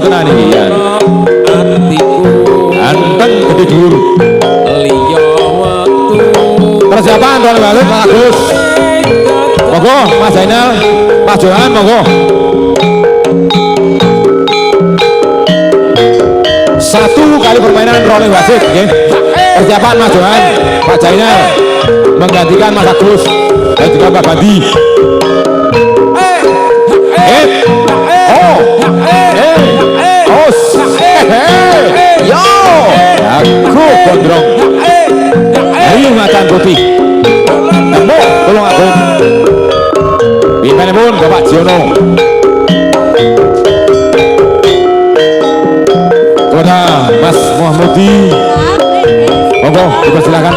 tenan iki ya. Anteng gede dhuwur. Liya wektu. Persiapan Tuan Balik Mas Agus. Monggo Mas Zainal, Mas Johan monggo. Satu kali permainan rolling wasit nggih. Persiapan Mas Johan, Pak Zainal menggantikan Mas Agus dan juga Pak Bandi. Yo, aku gondrong. Ayo macan putih. Temu, tolong aku. Pimpin pun Bapak Jiono. Kepada Mas Muhammadi. Monggo, dipersilakan.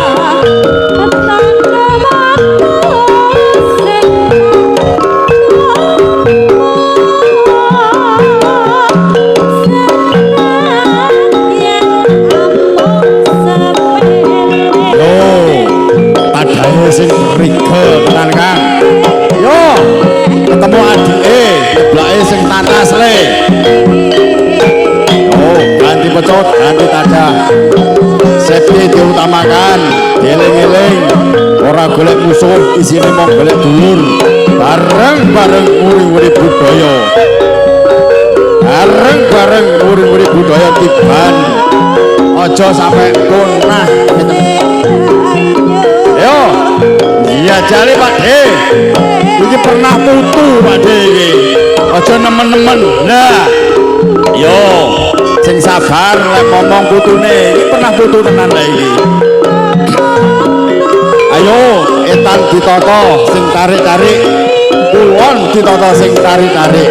Sing rigel tenan Kang. Yo, ketemu adike, nyeblake sing tatas le. Oh, ganti pecot, ganti tajam. Safety diutamakan, dieling-eling. Ora golek musuh, isine mau golek dulur. Bareng-bareng uri-uri budaya. Bareng-bareng uri-uri budaya tiban. Aja sampai punah. Yo, iya jale Pak De. Iki pernah putu Pak De iki. Aja nemen-nemen. Nah. Yo, sing sabar lek ngomong putune. Iki pernah putu tenan lha iki. Ayo, etan ditata sing tarik-tarik. Kulon ditata sing tarik-tarik.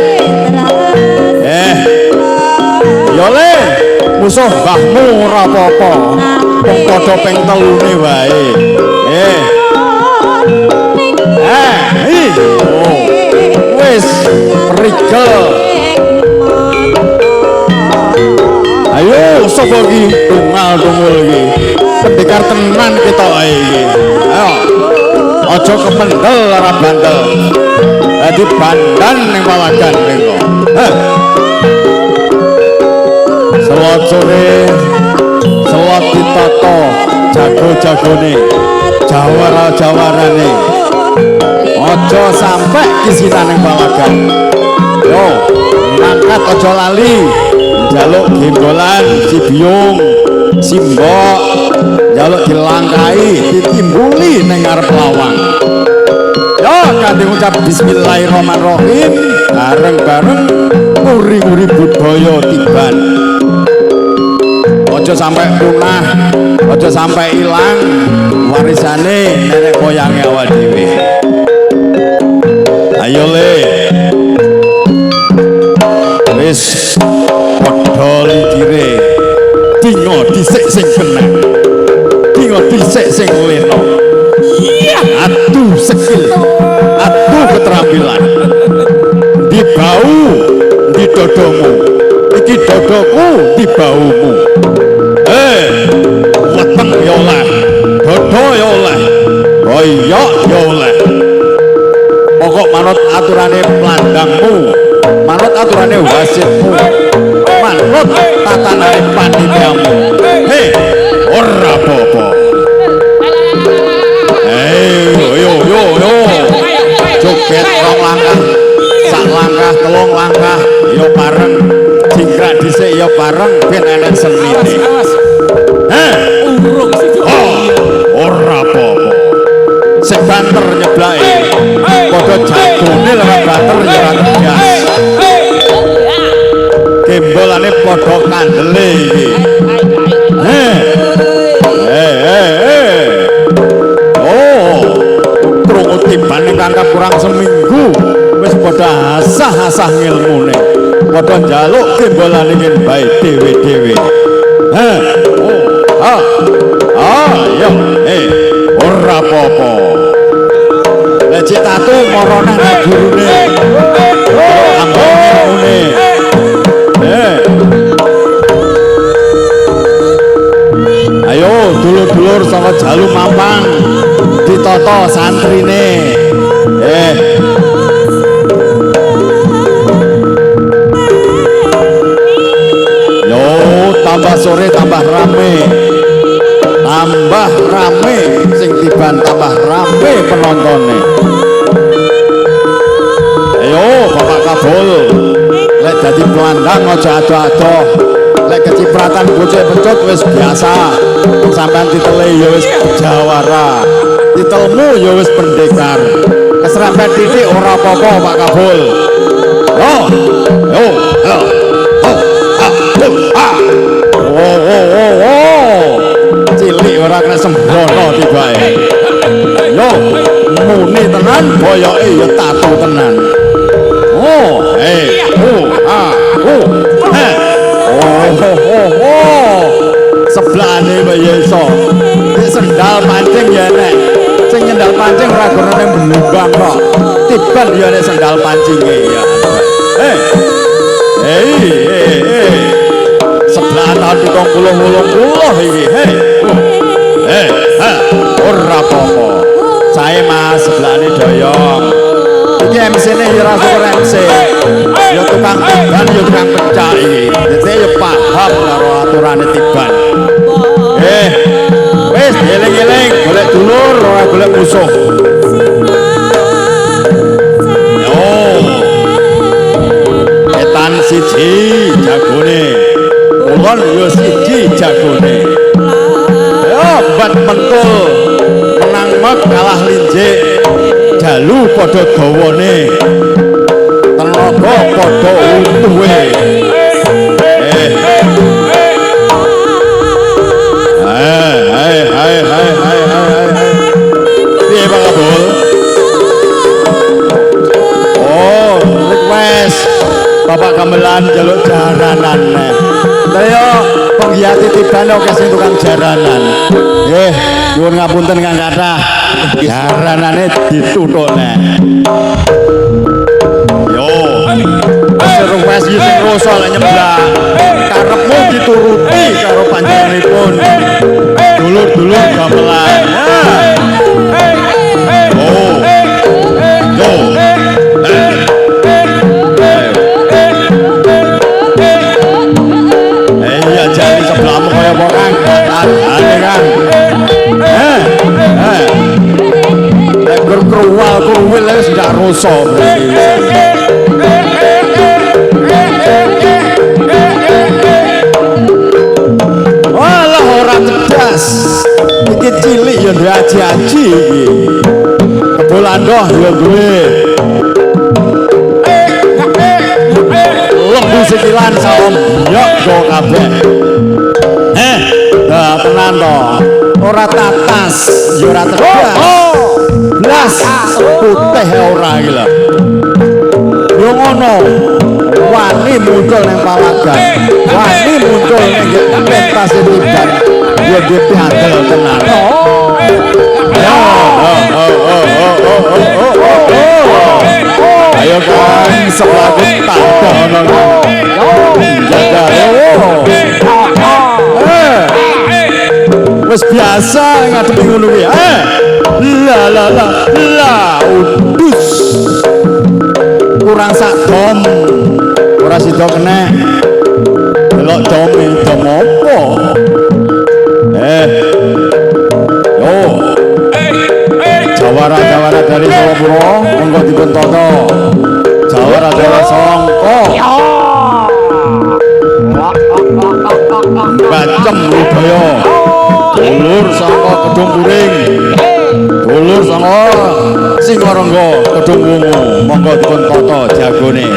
Yo le, musuh mbahmu ora apa-apa. Wong padha ping telune wae. Wis rigel. Ayo sapa iki tunggal-tunggal iki. Pendekar tenan ketok ae iki. Ayo. Aja kependel ora bandel. Dadi bandan ning palagan mengko. Selot sore selot ditata jago-jagone. Jawara-jawarane aja sampe kisinan ning palagan. Yo, mangkat aja lali njaluk gembolan si biung, si mbok, njaluk dilangkai, ditimbuli ning ngarep lawang. Yo, kanthi ngucap bismillahirrahmanirrahim, bareng-bareng uri-uri budaya tiban. Aja sampai punah, aja sampai hilang warisane nenek moyange awak dhewe. Ayo le. Wis padha likire. Dingo dhisik sing benang. Dingo dhisik sing leno. Atuh skill. Atuh keterampilan. Di bau, di dodomu. Iki dodoku, di baumu. Weteng ya oleh, dodo ya oleh, boyok ya oleh. Pokok manut aturane pelandangmu, manut aturane wasitmu, manut tatanane panitiamu. Hei, ora apa-apa. Yo, joget rong langkah, sak langkah, telung langkah, yo bareng. Jingkrak dhisik ya bareng ben enek senine. Ora apa-apa. Sing banter nyeblake. Padha jagone lewat banter ya ora tegas. Gembolane padha kandele iki. Oh, krungu tiban ning kangkap kurang seminggu wis padha asah-asah ngilmune. Padha njaluk gembolane ngene bae dhewe-dhewe. Ya, ora apa-apa. Lek cek tatu mara nang gurune. Anggone. Ayo dulur-dulur saka Jalu Mampang ditata santrine. penontonnya. Ayo Bapak Kabul, lek dadi pelandang aja ado-ado. Lek kecipratan bocah pencut wis biasa. Sampeyan titele ya wis jawara. Titelmu ya wis pendekar. Keserempet titik ora apa-apa Pak Kabul. Oh, yo, yo. Cilik ora kena sembrono tibae. Yo, muni tenan boyoke ya tatu tenan. Oh, sebelahane Mbak Yeso. Sendal pancing ya nek. Sing nyendal pancing ora gono ning Blumbang kok. Tiban ya nek sendal pancinge ya. Sebelah tahun 20 iki. Ora apa-apa. Saya Mas sebelahane doyong. Iki MC-ne ya ora syukur MC. Ya tukang tiban ya tukang pecah iki. Dadi ya paham karo aturane tiban. Wis eling-eling golek dulur ora golek musuh. Yo. Etan siji jagone. Ulon yo siji jagone. Yo bat mentul. Menang mek kalah linjik. Dalu padha dawane. Tenaga padha utuhe. Piye Pak Kabul? Oh, request Bapak Gamelan jaluk jaranan. Saya penggiat titipan oke sing tukang jaranan. Nggih, nyuwun ngapunten Kang kathah. Jaranane dituthuk nek. Yo. Seru wes iki sing rasa lek nyembah. Karepmu dituruti karo panjenenganipun. Dulur-dulur gamelan. Oh. Yo. Iya jadi sebelahmu kaya apa Kang? Adane Kang. Lek berkerual kuwil wis ndak rasa berarti. Walah ora cerdas. Iki cilik ya ndek aji-aji iki. Kebolandoh ya duwe. Lembu sikilan saom yok go kabeh. Tenan to. Ora tatas, ya ora cerdas. Blas putih ora iki lho. Yo ngono. Wani muncul ning palagan. Wani muncul ning pentas tiban. Ya dia piagel tenan. Ayo kan sebelah tak ono. Jaga. Wis biasa ngadepi ngono kuwi. La udus. Kurang sak dom. Ora sida kena. Delok dome dom apa? Yo. Jawara-jawara dari Solo monggo dipun toto. Jawara-jawara Songko. Bacem budaya. Dulur saka Kedung Kuring. Dulur saka Singoronggo Kedung Wungu. Monggo dipun toto jagone.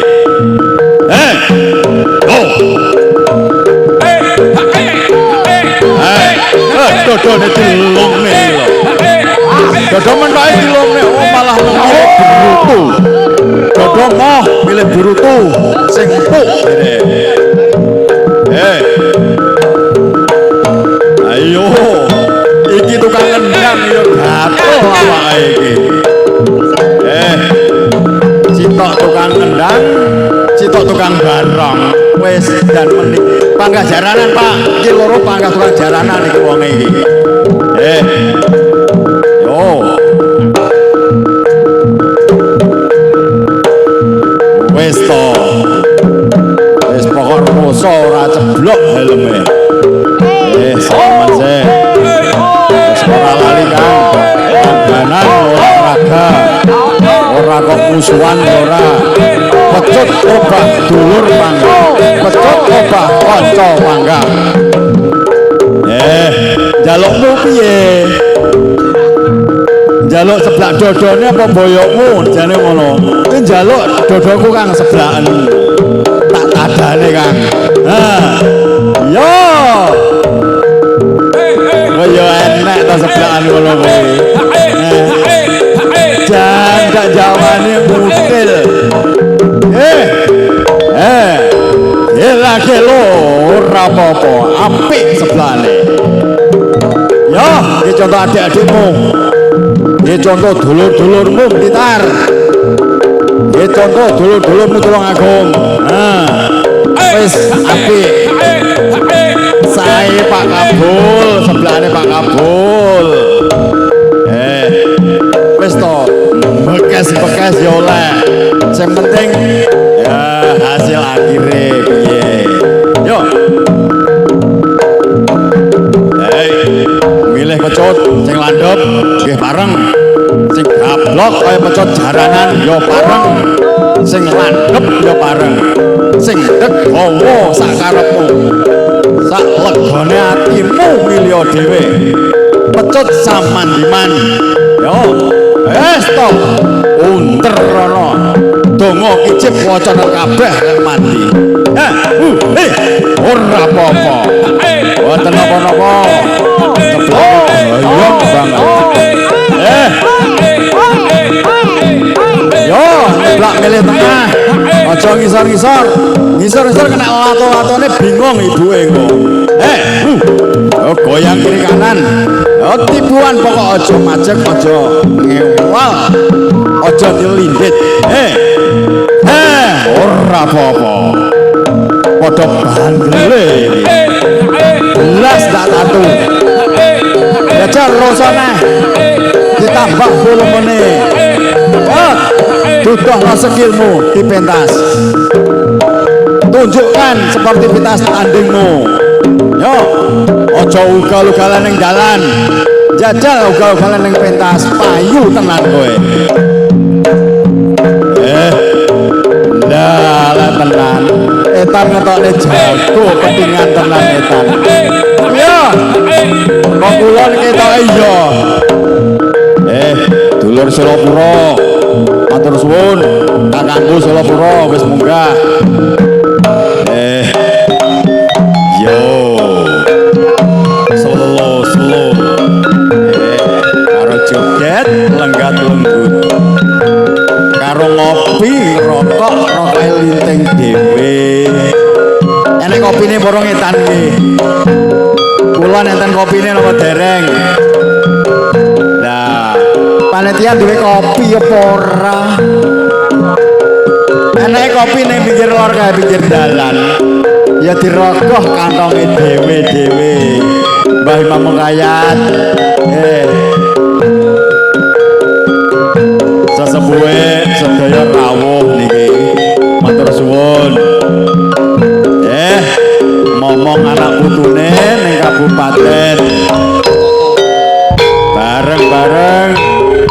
Dodone dilongne lho. Dodo mentoke dilongne malah milih brutu. Dodo moh milih brutu sing empuk. Ayo. Iki tukang nendang ya gatel awake iki. Citok tukang nendang, citok tukang barong. Wis dan menik. Panggah jaranan, Pak. Iki loro panggah tukang jaranan iki wong iki. Yo. Wis to. Wis pokok rasa ora ceblok helme. Selamat sih. Ora lali Kang. Kanan ora kok musuhan ora. Pecut obah dulur mangga. Pecut obah kanca mangga. Jalukmu piye? Jaluk seblak dodone apa boyokmu jane ngono. Ki njaluk dodoku Kang seblaken. Tak tadane Kang. Yo. Yo enak ta seblakan ngono kuwi. Jangan jawane mutil. Lagi lo ora apa-apa, apik sebelane. Yo, iki contoh adik-adikmu. Iki contoh dulur-dulurmu Blitar. Iki contoh dulur-dulurmu Tulungagung. Wis apik. Saya Pak Kabul, sebelahnya Pak Kabul. Wis to, bekas-bekas ya oleh. Yang penting ya hasil akhirnya piye. Yo. Milih pecut sing landhep nggih bareng. Sing gablok kaya pecut jaranan ya bareng. Sing landhep ya bareng. Sing degawa sak karepmu. Sak legane atimu milih dhewe. Pecut samandiman. Yo. Wes to. Unter rono. Donga kicip wacana kabeh lan mandi. Ora apa-apa. Mboten napa-napa. Ayo banget. Yo, blak milih tengah. Aja ngisor-ngisor. Ngisor-ngisor kena lato-latone bingung ibuke engko. Goyang kiri kanan. Tibuan pokok aja majek, aja ngewal. Aja dilindit. Ora apa-apa. Padha bandele iki. Belas dak tatu. Jajal rosane. Ditambah volumene. Dudohno skillmu di pentas. Tunjukkan sportivitas tandingmu. Yo, aja ugal-ugalan ning dalan. Jajal ugal-ugalan ning pentas, payu tenan kowe. Dalan tenan. Etan ngetokne jago ketingan tenan etan. Yo. Kok kula ketoke iya. Dulur Selopuro. Matur suwun, kakangku Selopuro wis munggah. Yo. Solo. Karo joget lenggat lembut. Karo ngopi rokok linting dhewe. Enek kopine borong etan iki. Kula nenten kopine napa dereng. Lah, panitia duwe kopi apa ora? Enek kopi ning pinggir lor kae pinggir dalan. Ya dirogoh kantonge dhewe-dhewe. Mbah Imam Mukayat. Sesepuhe sedaya rawuh niki. Matur suwun. Ngomong anak putune ning kabupaten. Bareng-bareng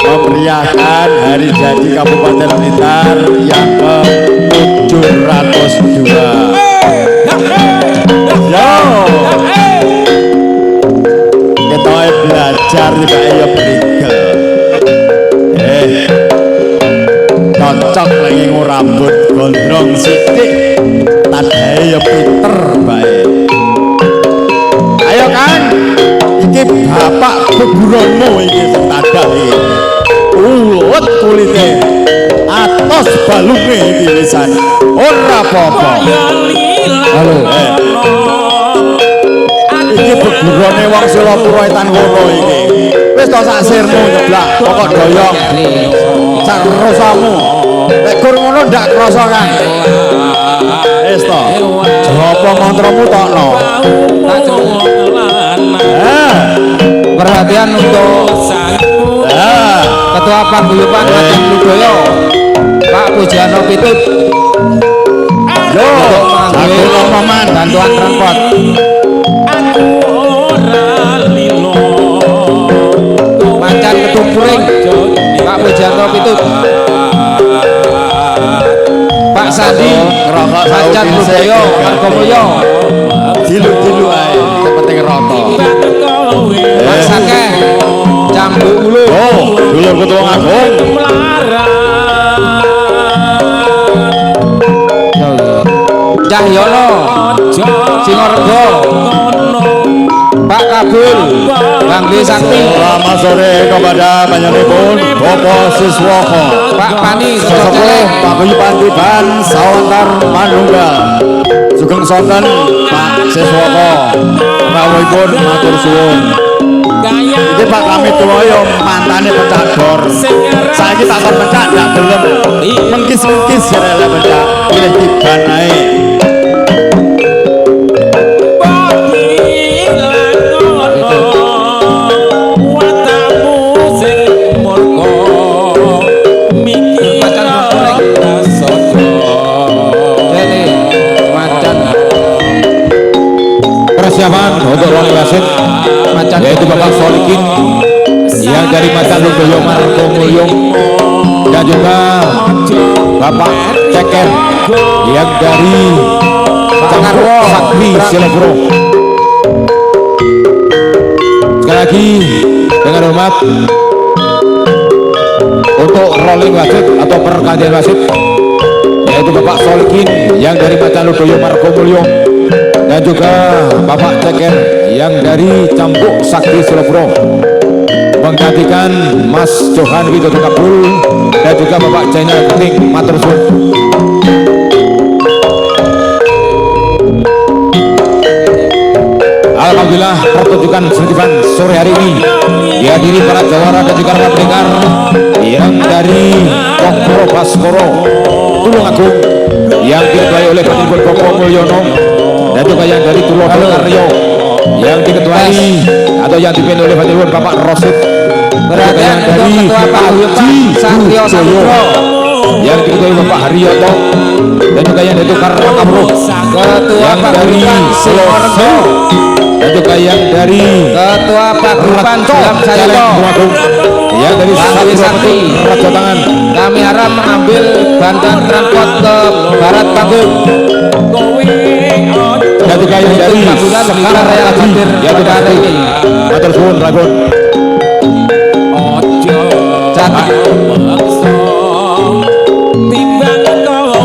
memeriahkan hari jadi Kabupaten Blitar yang ke-702. Yo. Kita belajar juga ya prigel. Cocok lagi rambut gondrong sithik. Tadahe ya pinter bae. Ayo Kang. Iki bapak beburonmu iki tadah iki. Ulut kulite. Atos balunge iki wisan. Ora apa-apa. Halo. Iki beburone wong Selopuro etan ngono iki. Wis to sak sirmu nyeblak pokok doyong. Sak rasamu. Nek gur ngono ndak krasa Kang. Wis to. Japa mantramu tokno. Perhatian untuk Ketua Paguyuban Madang Ludoyo Pak Pujano Pitut. Yo, aku Paman bantuan transport. Macan Ketumpuring Pak Pujano Pitut. Sandi ngerokok Macan Budaya Margomulyo dilu-dilu ae sepenting rokok Mas Sakeh Cambuk Ulu oh dulur ketua agung Cahyono Singorego Pak Kabul Bangli Sakti selamat sore kepada panjenenganipun Bapak Siswoko Pak Pani Sosokolo Pak Guyupan Tiban Sawantar Manunggal Sugeng sonten Pak Siswoko rawuhipun matur suwun iki Pak Kamit Tuwoyo mantane pencador saiki tak kon pencak ndak gelem mengkis-mengkis rela pencak pilih Tiban ae persiapan untuk rolling wasit yaitu Bapak Solikin yang dari Macan Budaya Margomulyo dan juga Bapak Ceker yang dari Jakarta Sakti Silebro. Sekali lagi dengan hormat untuk rolling wasit atau pergantian wasit yaitu Bapak Solikin yang dari Macan Budaya Margomulyo dan juga Bapak Ceker yang dari Cambuk Sakti Silebro menggantikan Mas Johan Widodo Kabul dan juga Bapak Jainal Keting matur suwun. Alhamdulillah pertunjukan seniman sore hari ini dihadiri para jawara dan juga para pendengar yang dari Kokro Baskoro Tulungagung yang diketuai oleh Panjenengan Bapak Mulyono dan juga yang dari Tulodo Karyo yang diketuai atau yang dipimpin oleh Panjenengan Bapak Rosid berada yang dari Ketua Paguyuban Satrio Samudro yang diketuai Bapak Haryoto dan juga yang dari Karna Kamro Ketua yang dari Paguyuban Singorego dan juga yang dari Ketua Paguyuban Sulam Sayito yang dari Bangli Sakti Raja Tangan. Kami harap mengambil bantuan transport ke Barat Panggung dan juga yang dari Sekar Raya Hadir yaitu dari Matur Suwun Ragun.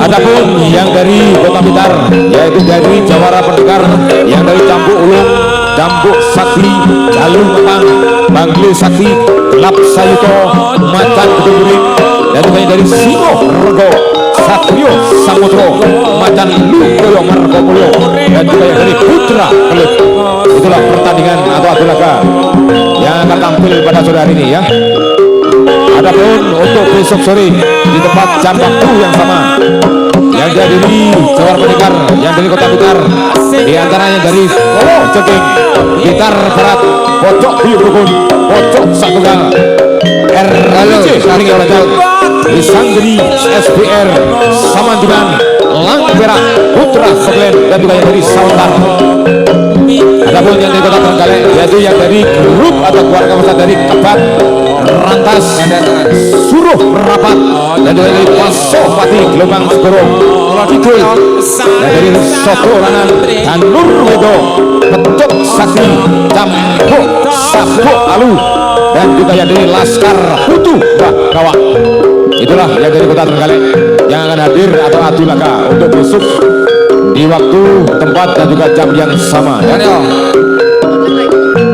Adapun yang dari Kota Blitar yaitu dari Jawara Pendekar yang dari Cambuk Ulung, Cambuk Sakti, Jalur Mepang, Bangli Sakti, Gelap Sayuto, Macan Kedungguring dan juga yang dari Singo Rego, Satrio Samudro, Macan Budaya Margomulyo dan juga yang dari Putra Kelut. Itulah pertandingan atau adu laga yang akan tampil pada sore hari ini ya. Adapun untuk besok sore di tempat jam waktu yang sama yang dihadiri Jawara Pendekar yang dari Kota Blitar di antaranya dari Kolo Ceking, Blitar Barat, Pojok Buyuk Rukun, Pojok Satunggal, RLC Saringan Bajak, Isanggeni SBR Samanjunan, Lang Perak, Putra Seklen dan juga yang dari Sawantar. Adapun yang dari Kota Trenggalek yaitu yang dari grup atau keluarga besar dari Kebat, Rantas, Suruh Rapat dan juga dari Pasopati Gelombang Segoro Kidul dan dari Soto Lanang dan Nur Wedo Petuk Sakti Cambuk Sabuk Alu dan juga yang dari Laskar Putu Kawak. Itulah yang dari Kota Trenggalek yang akan hadir atau adu laga untuk besok di waktu, tempat dan juga jam yang sama ya.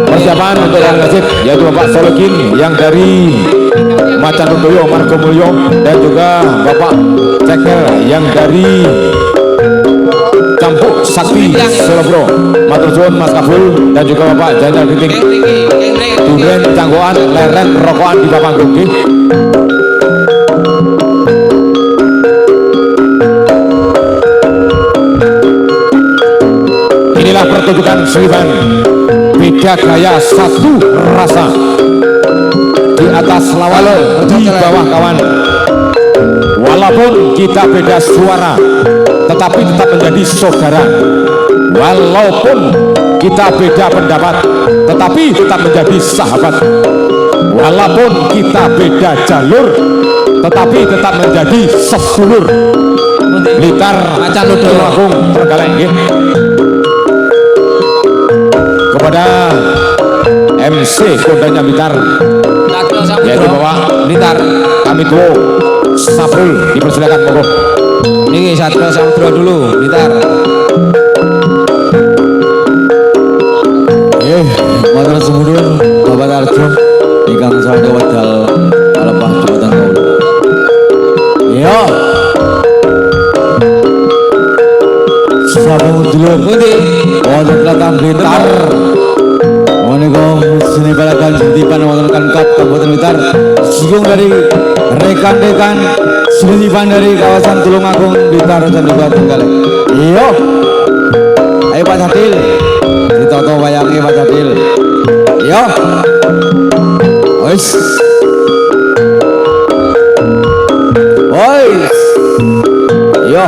Persiapan untuk yang wasit yaitu Bapak Solikin yang dari Macan Budaya Margomulyo dan juga Bapak Ceker yang dari Cambuk Sakti Silebro. Matur suwun Mas Kabul dan juga Bapak Jainal Keting. Duren canggokan leren rokokan di panggung nggih. Inilah pertunjukan seniman beda gaya satu rasa di atas lawan di bawah kawan. Walaupun kita beda suara tetapi tetap menjadi saudara. Walaupun kita beda pendapat tetapi tetap menjadi sahabat. Walaupun kita beda jalur tetapi tetap menjadi sedulur. Blitar Macan Ludo. Tulungagung Trenggalek nggih. Kepada MC Kondanya Blitar Satrio yaitu Samudro Bapak Blitar. kami tuh Saprul dipersilakan monggo. Niki Satrio Samudro dulu Blitar. Matur sumudun Bapak Tarjo ingkang sadaya wedal kalepah jabatan kula. Iya. Sampun dulur Pundi? wonten Klatang Blitar. Menika seni balagan senipan wonten Kankap Kabupaten Blitar. Sugeng dari rekan-rekan senipan dari kawasan Tulungagung Blitar dan juga Trenggalek. Iya. Ayo Pak Sadil. Ditoto wayange Pak Sadil. Iya. Wis. Wis. Iya.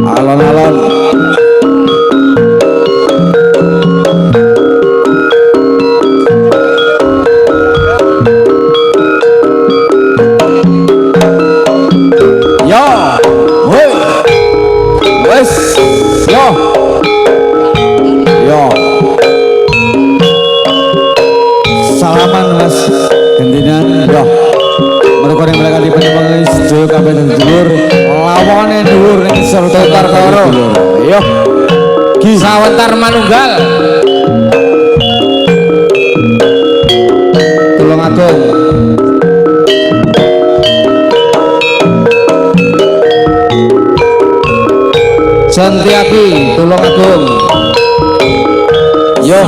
Alon-alon. Yo. Woi. Wis. Yo. Yo. Salaman Mas Gendingan. Yo. Mereka yang mereka di penyembang sedaya kabeh dulur lawane dhuwur ning serta Kartoro. Yo. Sawentar manunggal Tulungagung. Sentiapi Tulungagung. Yo.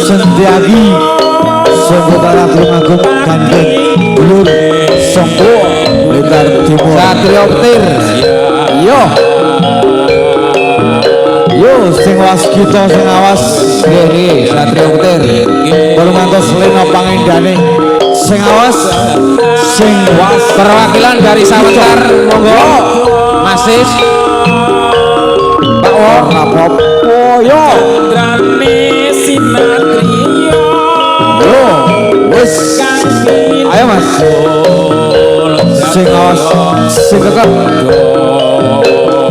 Sentiagi Sengkutara Tulungagung Gandeng Dulur Songko Blitar Timur. Satrio Petir. Yo. Yo sing was kita sing awas Nggih nggih Satrio Petir. baru ngantos lena pangindane sing awas sing was Perwakilan dari Sawentar monggo. Masis Pak Wo. rapopo yo. Yo wis ayo Mas sing awas sing kekep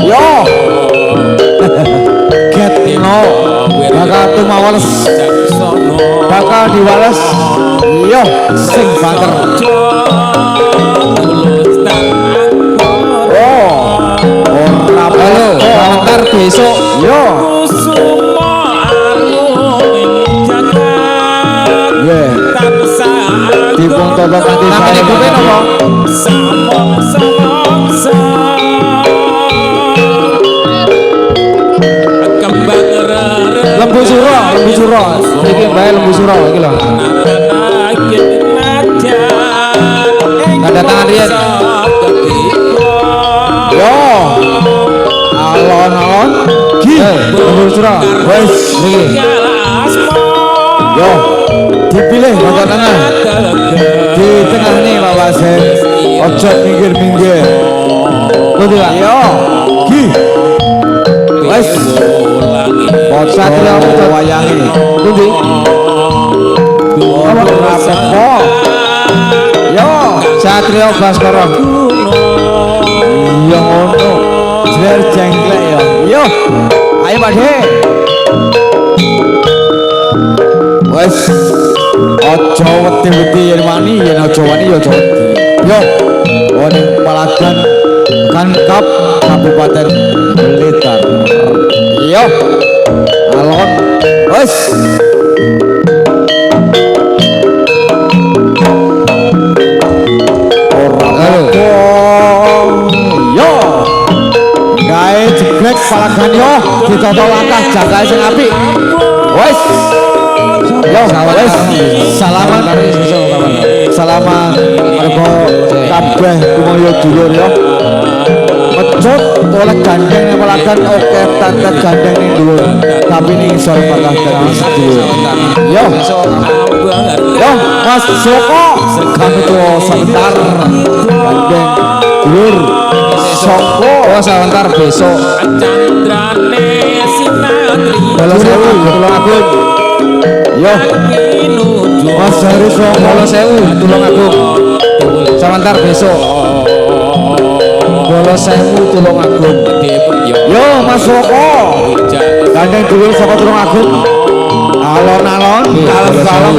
yo. Get no bakal tumawales bakal diwales yo sing banter. Oh ora Halo, Sawentar besok yo ye dipun toto kanthi namanya grupe napa? Lembu Suro, Lembu Suro. Iki bae Lembu Suro iki lho. Ada tangan riyen. yo alon-alon gi Lembu Suro. wis Niki. yo dipilih rada tengah di tengah nih Pak Wasen ojo minggir-minggir. Pundi, Pak? Yo gi wis Satrio Satrio wayangi Pundi? ora apa yo Satrio Baskoro. iya ngono jer jengklek yo yo ayo Pak De wis ojo wedi-wedi yen wani yen ojo wani yo ojo wedi yo wani Palagan Kankap Kabupaten Blitar yo alon wis ora apa yo gawe jegrek Palagan yo ditata langkah jagae sing apik wis yo wis salaman salaman mergo kabeh kumaya dulur yo mecut oleh gandeng ning Palagan oke tante gandeng ning dhuwur tapi ning isor bakal dadi sedulur yo yo Mas Joko kami tuwa sebentar gandeng dulur Songko Oh, Sawentar besok. Kalau sewu, Tulungagung. yo Mas Hari Kalau Songko sewu, Tulungagung. Sawentar besok. Bolo Sewu Tulungagung. Yo Mas Roko gandeng duit saka Tulungagung alon-alon kalem-kalem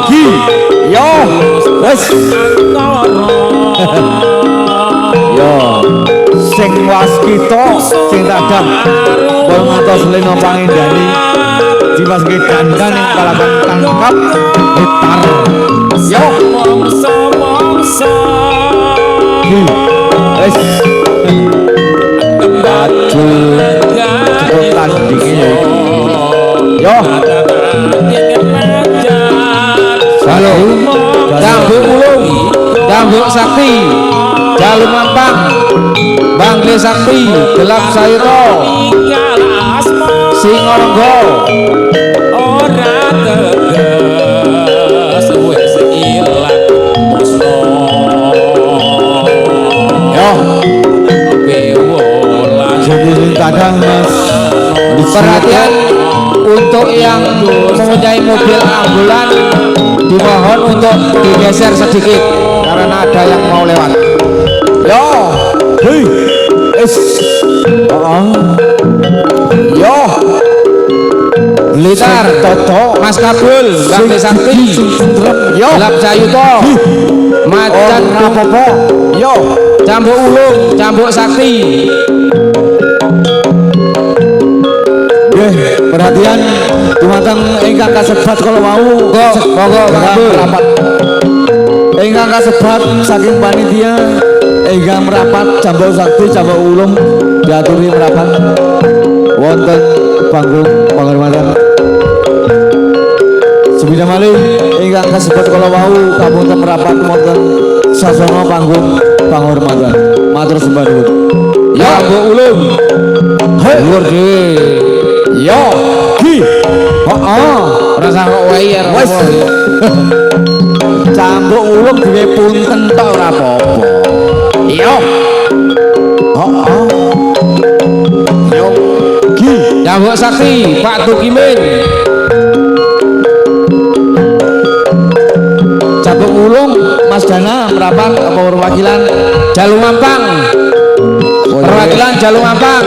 Gi yo wis yo sing waskita sing tadang pun ngantos leno pangindani dipaske dandan ing palagan tangkap gitar yo Gi wis Aduh, cukup tandingnya yo Halo, Cambuk Ulung, Cambuk Sakti, Jalu Mampang, Bangle Sakti, Gelap Sayuto, Singorenggo, kadang Mas perhatian untuk yang mempunyai mobil ambulan dimohon untuk digeser sedikit karena ada yang mau lewat. yo hei yo Blitar Toto Mas Kabul Bangle Sakti yo Gelap Sayuto Macan apa yo Cambuk Ulung Cambuk Sakti. Perhatian dumateng ingkang kasebat kalau mau monggo merapat ingkang kasebat saking panitia ingkang merapat Cambuk Sakti Cambuk Ulung diaturi merapat wonten panggung penghormatan sebida malih ingkang kasebat kalau mau kapunten merapat wonten sasana panggung penghormatan matur sembah nuwun Cambuk Ulung dhuwur dhewe. yo Gi rasa kok wae ya wes Cambuk Ulung dhewe punten tok ora apa-apa yo yo Gi Cambuk Sakti Pak Tukimin Cambuk Ulung Mas Dana merapat apa perwakilan Jalu Mampang perwakilan Jalu Mampang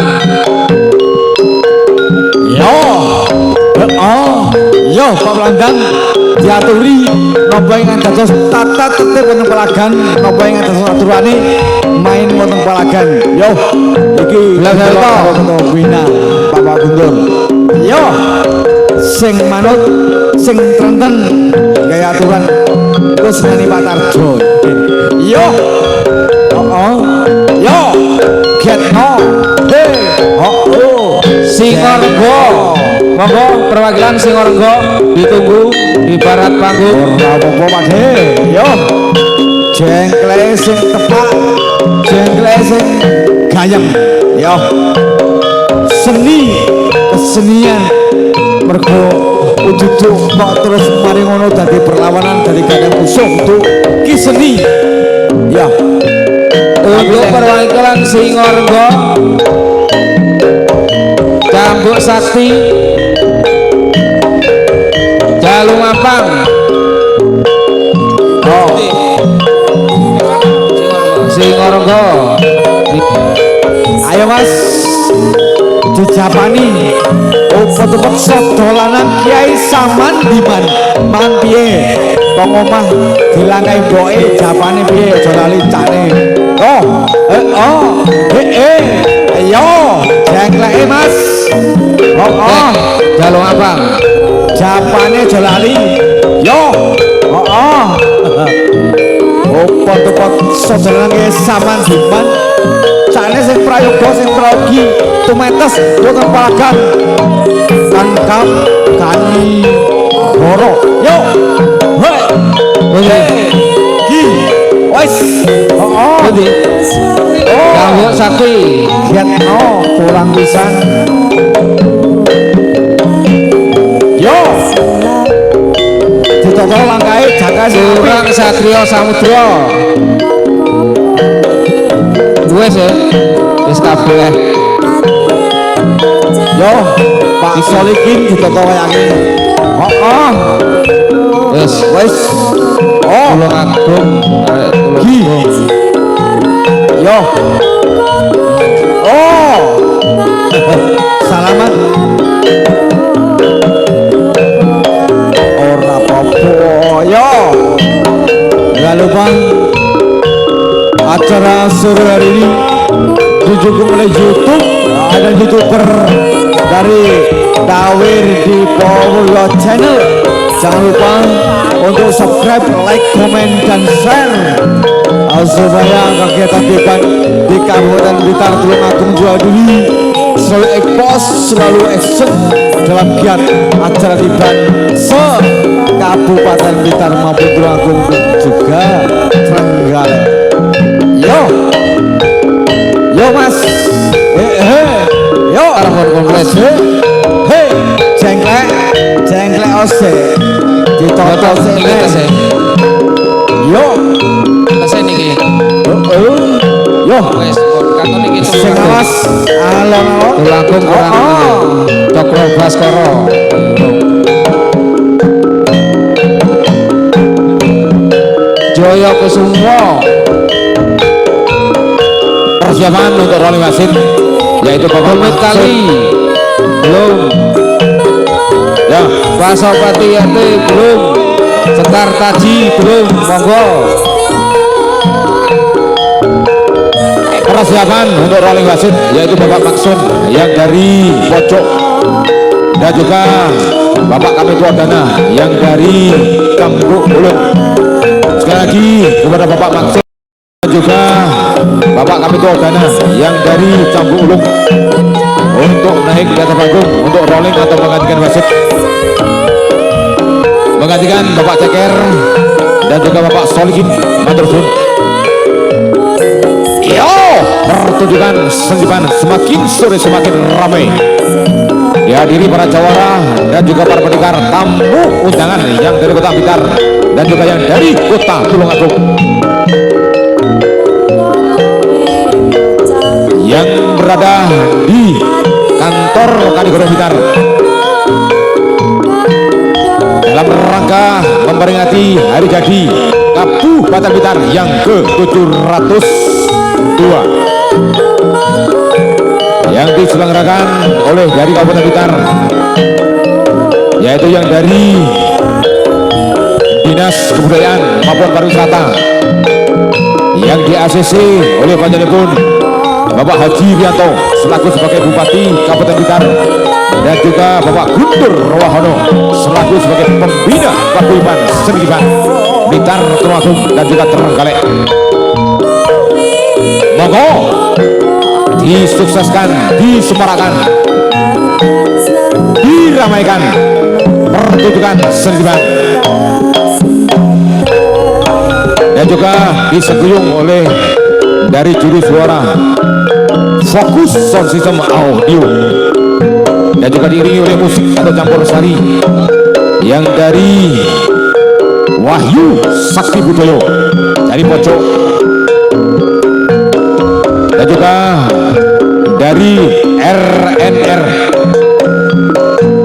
yo Pak Pelandang diaturi napa ingkang dados tata tertib wonten palagan napa ingkang dados aturane main wonten palagan yo iki Ketua Bina Bapak Guntur yo sing manut sing trenten gaya aturan iku seneni Pak Tarjo yo yo get no hey Singorenggo monggo perwakilan Singorenggo ditunggu di barat panggung. ora apa-apa Pakde yo jengkle sing tepak jengkle sing gayeng yo seni kesenian mergo ujuk kok terus mari ngono dadi perlawanan dari gagah musuh untuk ki seni ya Untuk perwakilan Singorenggo Cambuk Sakti Jalu Mampang Singorenggo ayo Mas dijapani foto-foto dolanan Kiai Saman Diman man piye kok omah dilangai mboke japane piye aja lali cane yo jengkleke Mas Jalu Mampang japane aja lali yo foto-foto dolanan Saman Diman cane sing prayoga sing progi tumetes wonten palagan tangkap kani goro yo Gi wes Cambuk Sakti giat kurang pisan yo ditoto langkahe jaka Surang Satrio Samudra wes ya wis kabeh yo Pak Solikin ditoto wayake wis wes Tulungagung Gi Yo. Oh. Salaman. Ora apa-apa. Yo. Jangan lupa acara sore hari ini didukung oleh YouTube. Ada YouTuber dari Dawir di Power Channel. Jangan lupa untuk subscribe, like, komen, dan share supaya kegiatan debat di Kabupaten Blitar Tulungagung Jawa Duli selalu ekspos, selalu action dalam giat acara debat se-Kabupaten Blitar maupun Tulungagung juga Trenggalek. Yo mas, yo arahon komplit, jengklek ose, ditoto sih, yo, Tasnya niki. yo, Wes, katon niki sing awas, alon-alon, Tulungagung kurang Cokro Baskoro. Joyo Kusumo. Persiapan untuk rolling wasit yaitu Bapak Komit kali. Belum. ya Pasopati Yati belum. Sekar Taji belum. Monggo. persiapan untuk rolling wasit yaitu Bapak Maksun yang dari pojok dan juga Bapak Kamit Wardana yang dari Kampung Ulung. Sekali lagi kepada Bapak Maksun dan juga Bapak Kamit Wardana yang dari Kampung Ulung untuk naik di atas panggung untuk rolling atau menggantikan wasit, menggantikan Bapak Ceker dan juga Bapak Solihin Matursun. Yo, pertunjukan seniman semakin sore semakin ramai dihadiri para jawara dan juga para pendekar tamu undangan yang dari kota Blitar dan juga yang dari kota Tulungagung yang berada di kantor Kanigoro Blitar dalam rangka memperingati hari jadi Kabupaten Blitar yang ke-702 yang diselenggarakan oleh dari Kabupaten Blitar, yaitu yang dari Dinas Kebudayaan maupun Pariwisata, yang di ACC oleh panjenenganipun Bapak Haji Rianto selaku sebagai Bupati Kabupaten Blitar dan juga Bapak Guntur Rawahono selaku sebagai pembina Paguyuban Seniman Blitar Tulungagung dan juga Trenggalek. Monggo disukseskan, disemarakan, diramaikan pertunjukan seniman dan juga diseguyung oleh dari juri suara Fokus Sound System Audio dan juga diiringi oleh musik atau campur sari yang dari Wahyu Sakti Budoyo dari pojok dan juga dari RNR,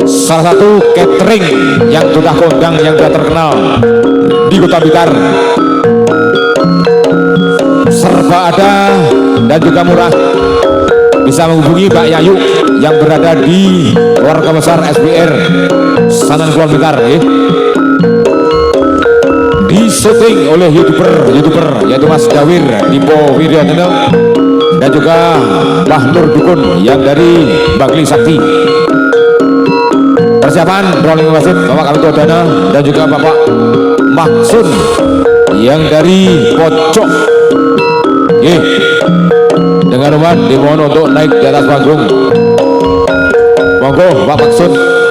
salah satu catering yang sudah kondang yang sudah terkenal di Kota Blitar, serba ada dan juga murah. Bisa menghubungi Mbak Yayu yang berada di Keluarga Besar SBR Sanan Kulon Blitar, di syuting oleh youtuber yaitu Mas Dawir Dipo Wiryono dan juga Mbah Nur Dukun yang dari Bangli Sakti. Persiapan rolling wasit Bapak Kamit Wardana dan juga Bapak Maksun yang dari pojok. Dengan hormat dimohon untuk naik di atas panggung. Monggo Bapak Maksun.